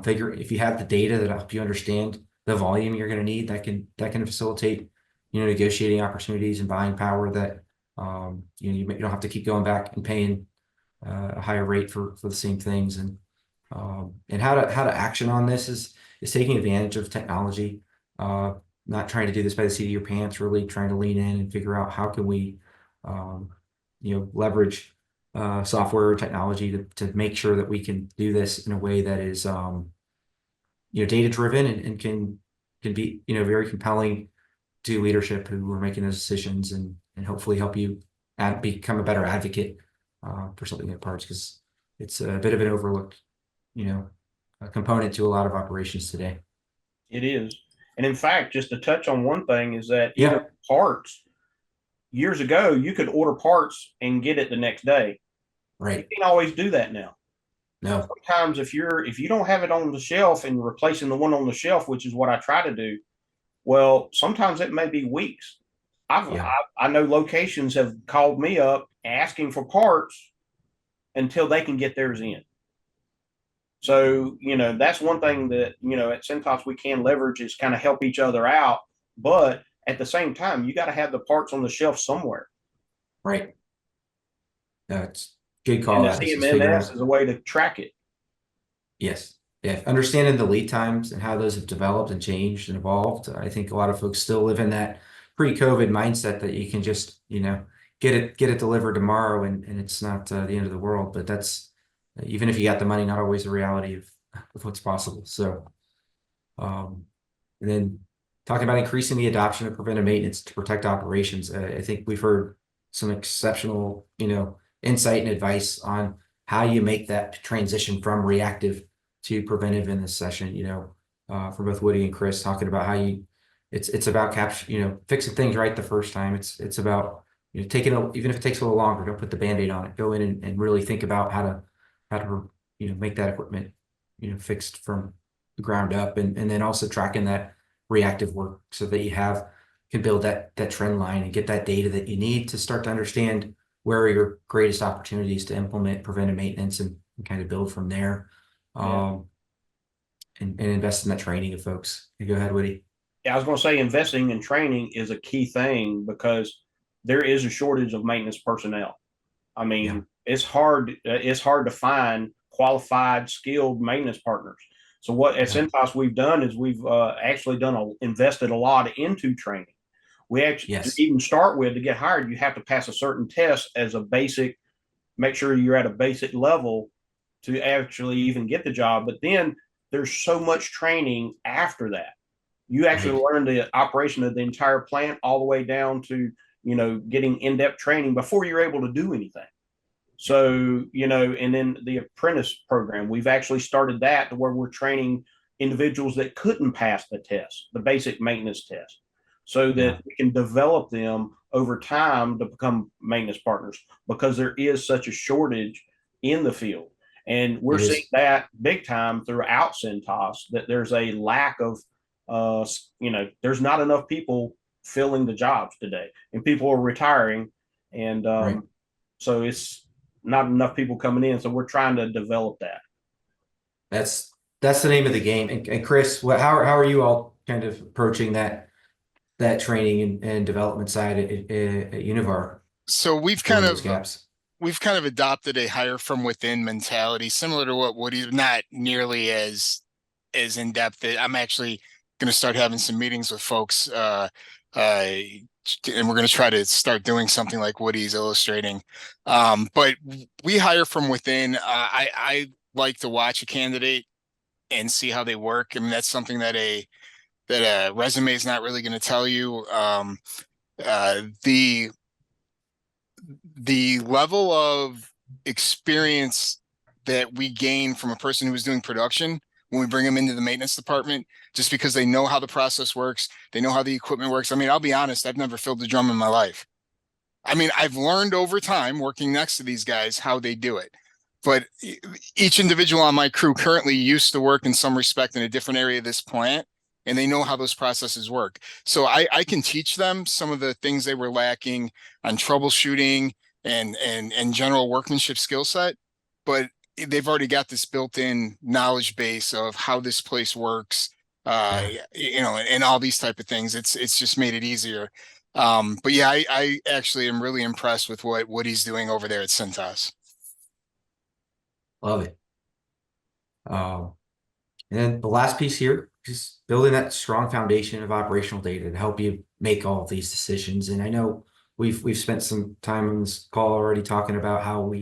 Figure if you have the data that help you understand the volume you're going to need that can facilitate, negotiating opportunities and buying power that, you don't have to keep going back and paying a higher rate for the same things. And how to action on this is taking advantage of technology, not trying to do this by the seat of your pants, really trying to lean in and figure out how can we, um, leverage software or technology to make sure that we can do this in a way that is, data driven and can be, very compelling to leadership who are making those decisions and hopefully help you become a better advocate for something like parts, because it's a bit of an overlooked, a component to a lot of operations today. It is. And in fact, just to touch on one thing is that even Yeah, parts, years ago, you could order parts and get it the next day. You right. can't always do that now. No, Sometimes if you don't have it on the shelf and you're replacing the one on the shelf, which is what I try to do, well, sometimes it may be weeks. yeah, I know locations have called me up asking for parts until they can get theirs in. So, that's one thing that, at Cintas we can leverage is kind of help each other out. But at the same time, you got to have the parts on the shelf somewhere. right. That's good And call the out. Is figuring CMMS out. is a way to track it. Yes. Yeah. Understanding the lead times and how those have developed and changed and evolved. I think a lot of folks still live in that pre-COVID mindset that you can just, get it delivered tomorrow and it's not the end of the world. But that's, even if you got the money, not always the reality of what's possible. So, um, and then talking about increasing the adoption of preventive maintenance to protect operations. I think we've heard some exceptional, insight and advice on how you make that transition from reactive to preventive in this session, for both Woody and Chris, talking about how it's about fixing things right the first time. It's about, even if it takes a little longer, don't put the Band-Aid on it. Go in and really think about how to, make that equipment, fixed from the ground up, and then also tracking that reactive work so that can build that trend line and get that data that you need to start to understand where are your greatest opportunities to implement preventive maintenance and kind of build from there. Yeah. And invest in that training of folks. Go ahead, Woody. Yeah, I was going to say investing in training is a key thing because there is a shortage of maintenance personnel. I Yeah. mean, it's hard. It's hard to find qualified, skilled maintenance partners. So what at Yeah. Cintas we've done is we've actually invested a lot into training. We actually to Yes. even start with to get hired, you have to pass a certain test as a basic. Make sure you're at a basic level to actually even get the job. But then there's so much training after that. You actually Right. learn the operation of the entire plant all the way down to getting in-depth training before you're able to do anything. So, and then the apprentice program, we've actually started that to where we're training individuals that couldn't pass the test, the basic maintenance test, so Yeah. that we can develop them over time to become maintenance partners because there is such a shortage in the field. And we're It seeing is. that big time throughout Cintas that there's a lack of, there's not enough people filling the jobs today and people are retiring. And Right. so it's not enough people coming in. So we're trying to develop that. That's that's the name of the game. And Chris, how are you all kind of approaching that training and development side at Univar, So filling those gaps? we've kind of adopted a hire from within mentality, similar to what Woody, not nearly as in depth. I'm actually going to start having some meetings with folks, and we're going to try to start doing something like Woody's illustrating. But we hire from within. I like to watch a candidate and see how they work. I mean, that's something that a resume is not really going to tell you. The level of experience that we gain from a person who is doing production when we bring them into the maintenance department, just because they know how the process works, they know how the equipment works. I mean, I'll be honest, I've never filled a drum in my life. I mean, I've learned over time working next to these guys how they do it. But each individual on my crew currently used to work in some respect in a different area of this plant, and they know how those processes work. So I can teach them some of the things they were lacking on troubleshooting and general workmanship skill set, but they've already got this built-in knowledge base of how this place works, and all these type of things. It's just made it easier. But yeah, I actually am really impressed with what he's doing over there at Cintas. Love it. Um, And then the last piece here, just building that strong foundation of operational data to help you make all of these decisions. And I know we've spent some time on this call already talking about how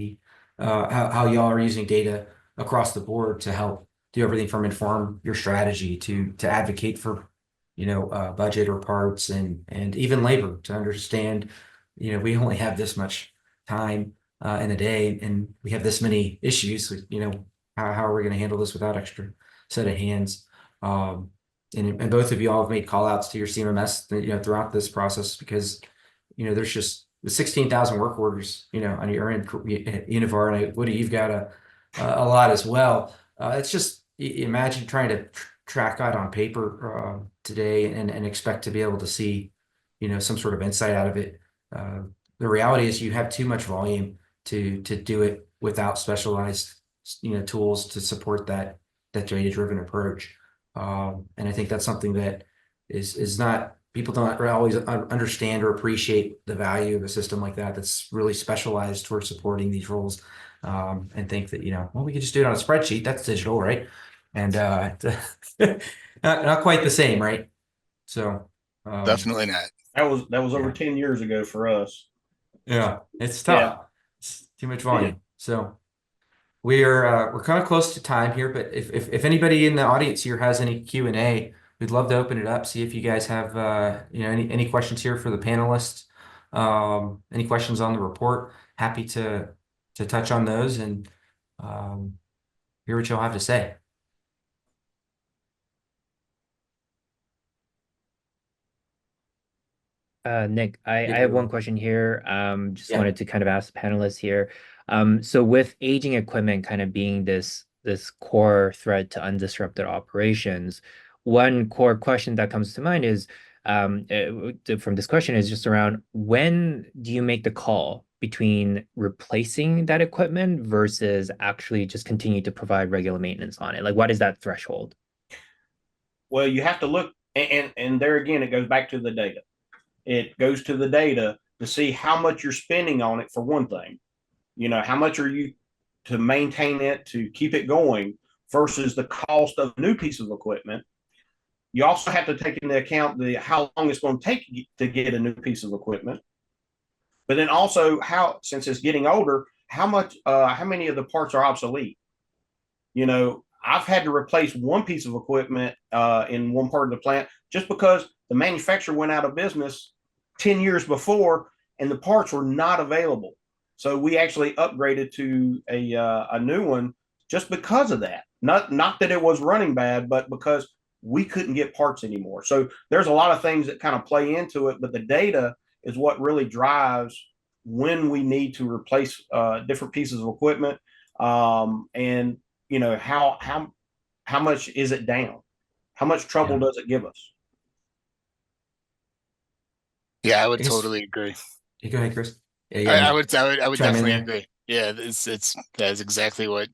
how y'all are using data across the board to help do everything from inform your strategy to advocate for, budget or parts and even labor to understand, we only have this much time in a day and we have this many issues. How are we going to handle this without extra set of hands? And both of you all have made call outs to your CMMS, throughout this process because, there's just 16,000 work orders, on your end, Univar, and Woody, you've got a lot as well. It's just imagine trying to track that on paper today and expect to be able to see, some sort of insight out of it. The reality is you have too much volume to do it without specialized, tools to support that data-driven approach. And I think that's something that is not, people don't always understand or appreciate the value of a system like that that's really specialized for supporting these roles, and think that, well, we can just do it on a spreadsheet. That's digital, right? And not quite the same, right? So Definitely not. That was over Yeah. 10 years ago for us. Yeah, it's tough. Yeah. It's too much volume. So we're kind of close to time here, but if anybody in the audience here has any Q&A, we'd love to open it up, see if you guys have any questions here for the panelists. Any questions on the report, happy to touch on those and hear what you'll have to say. Nick, I Yeah, have go. one question here. Just Yeah. wanted to kind of ask the panelists here. So with aging equipment kind of being this core threat to undisrupted operations, one core question that comes to mind is from this question is just around when do you make the call between replacing that equipment versus actually just continue to provide regular maintenance on it? Like, what is that threshold? Well, you have to look, and there again, it goes back to the data. It goes to the data to see how much you're spending on it for one thing. How much are you to maintain it, to keep it going versus the cost of a new piece of equipment. You also have to take into account how long it's going to take to get a new piece of equipment. But then also since it's getting older, how many of the parts are obsolete? I've had to replace one piece of equipment in one part of the plant just because the manufacturer went out of business 10 years before and the parts were not available. So we actually upgraded to a new one just because of that. Not that it was running bad, but because we couldn't get parts anymore. So there's a lot of things that kind of play into it, but the data is what really drives when we need to replace different pieces of equipment. And how much is it down? How much trouble does it give us? Yeah, I would totally agree. You go ahead, Chris. Yeah, I would definitely there. agree. Yeah, that's exactly what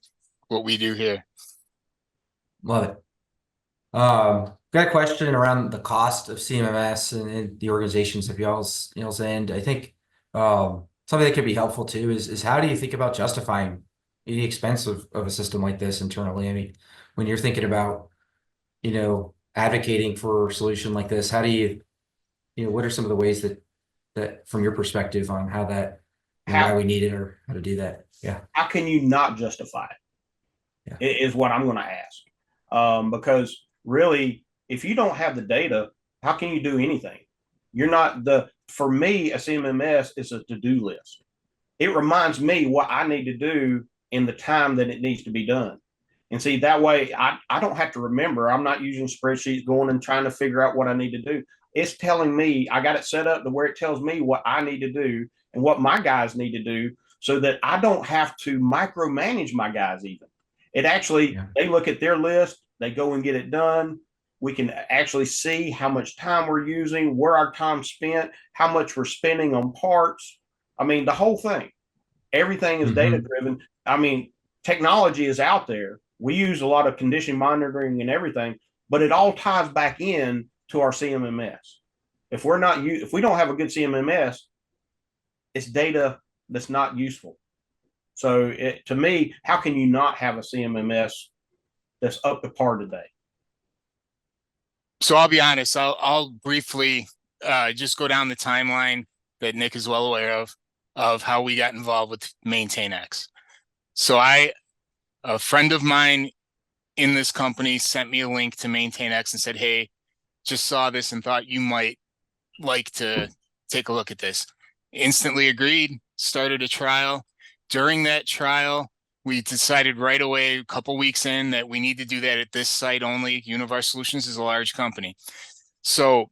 we do here. Love it. Got a question around the cost of CMMS and the organizations of y'all's end. I think something that could be helpful too is how do you think about justifying the expense of a system like this internally? I mean, when you're thinking about, advocating for a solution like this, how do you, what are some of the ways that from your perspective on how that, why we need it or how to do that? Yeah. How can you not justify it? Yeah. Is what I'm going to ask. Because really, if you don't have the data, how can you do anything? For me, a CMMS is a to-do list. It reminds me what I need to do in the time that it needs to be done. And see, that way I don't have to remember. I'm not using spreadsheets going and trying to figure out what I need to do. It's telling me, I got it set up to where it tells me what I need to do and what my guys need to do so that I don't have to micromanage my guys even. It actually, They look at their list, they go and get it done. We can actually see how much time we're using, where our time's spent, how much we're spending on parts. I mean, the whole thing. Everything is data driven. I mean, technology is out there. We use a lot of condition monitoring and everything, but it all ties back in to our CMMS. If we don't have a good CMMS, it's data that's not useful. So to me, how can you not have a CMMS that's up to par today? So I'll be honest, I'll briefly just go down the timeline that Nick is well aware of how we got involved with MaintainX. So a friend of mine in this company sent me a link to MaintainX and said, hey, just saw this and thought you might like to take a look at this. Instantly agreed, started a trial. During that trial, we decided right away, a couple weeks in, that we need to do that at this site only. Univar Solutions is a large company. So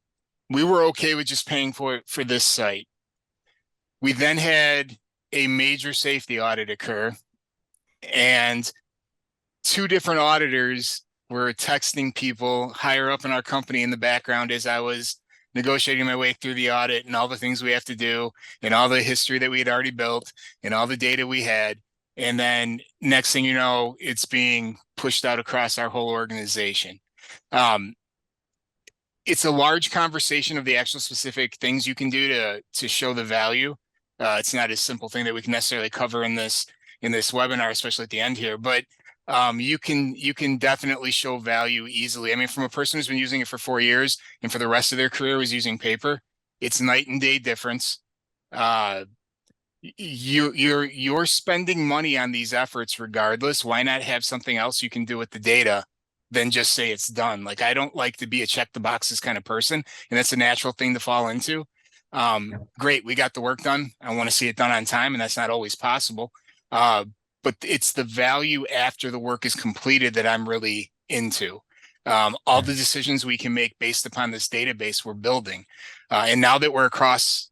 we were okay with just paying for it for this site. We then had a major safety audit occur, and two different auditors were texting people higher up in our company in the background as I was negotiating my way through the audit and all the things we have to do and all the history that we had already built and all the data we had. And then next thing you know, it's being pushed out across our whole organization. It's a large conversation of the actual specific things you can do to show the value. It's not a simple thing that we can necessarily cover in this webinar, especially at the end here, but you can definitely show value easily. I mean, from a person who's been using it for 4 years and for the rest of their career was using paper, it's night and day difference. You're spending money on these efforts regardless. Why not have something else you can do with the data than just say it's done? Like, I don't like to be a check the boxes kind of person, and that's a natural thing to fall into. Great, we got the work done. I want to see it done on time, and that's not always possible. But it's the value after the work is completed that I'm really into. All the decisions we can make based upon this database we're building. And now that we're across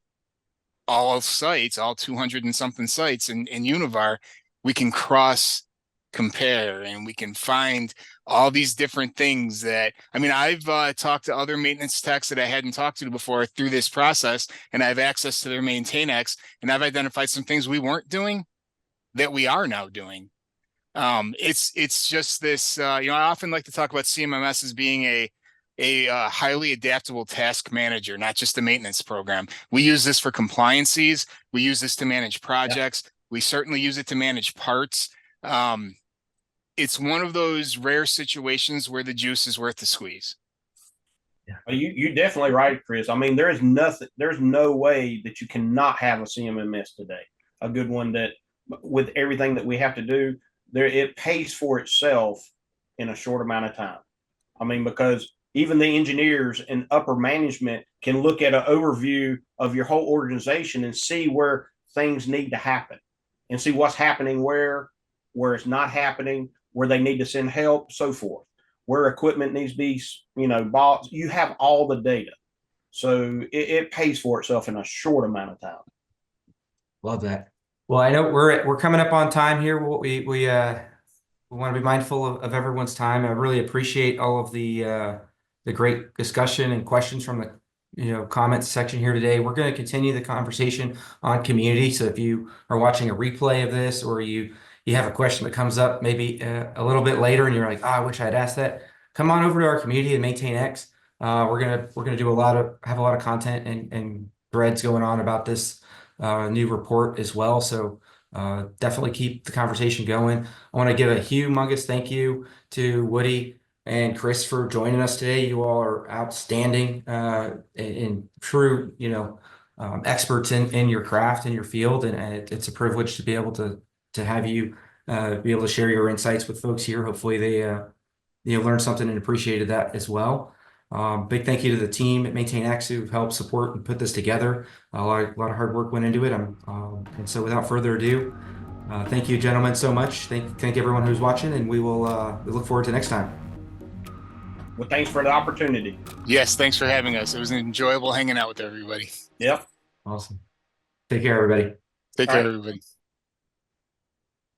all sites, all 200 and something sites in Univar, we can cross compare and we can find all these different things that, I mean, I've talked to other maintenance techs that I hadn't talked to before through this process, and I have access to their MaintainX, and I've identified some things we weren't doing that we are now doing. It's just this, I often like to talk about CMMS as being a highly adaptable task manager, not just a maintenance program. We use this for compliances. We use this to manage projects. Yeah. We certainly use it to manage parts. It's one of those rare situations where the juice is worth the squeeze. Yeah. You're definitely right, Chris. I mean, there's no way that you cannot have a CMMS today. A good one that, with everything that we have to do, it pays for itself in a short amount of time. I mean, because even the engineers and upper management can look at an overview of your whole organization and see where things need to happen and see what's happening where it's not happening, where they need to send help, so forth, where equipment needs to be, bought. You have all the data. So it pays for itself in a short amount of time. Love that. Well, I know we're coming up on time here. We want to be mindful of everyone's time. I really appreciate all of the great discussion and questions from the comments section here today. We're going to continue the conversation on community. So if you are watching a replay of this, or you have a question that comes up maybe a little bit later, and you're like, I wish I'd asked that, come on over to our community at MaintainX. We're gonna do have a lot of content and threads going on about this new report as well. So definitely keep the conversation going. I want to give a humongous thank you to Woody and Chris for joining us today. You all are outstanding and true, experts in your craft, in your field, and it's a privilege to be able to have you be able to share your insights with folks here. Hopefully they learned something and appreciated that as well. Big thank you to the team at MaintainX who've helped support and put this together. A lot of hard work went into it. And so without further ado, thank you, gentlemen, so much. Thank everyone who's watching, and we look forward to next time. Well, thanks for the opportunity. Yes, thanks for having us. It was enjoyable hanging out with everybody. Yep. Awesome. Take care, everybody. Take care, everybody.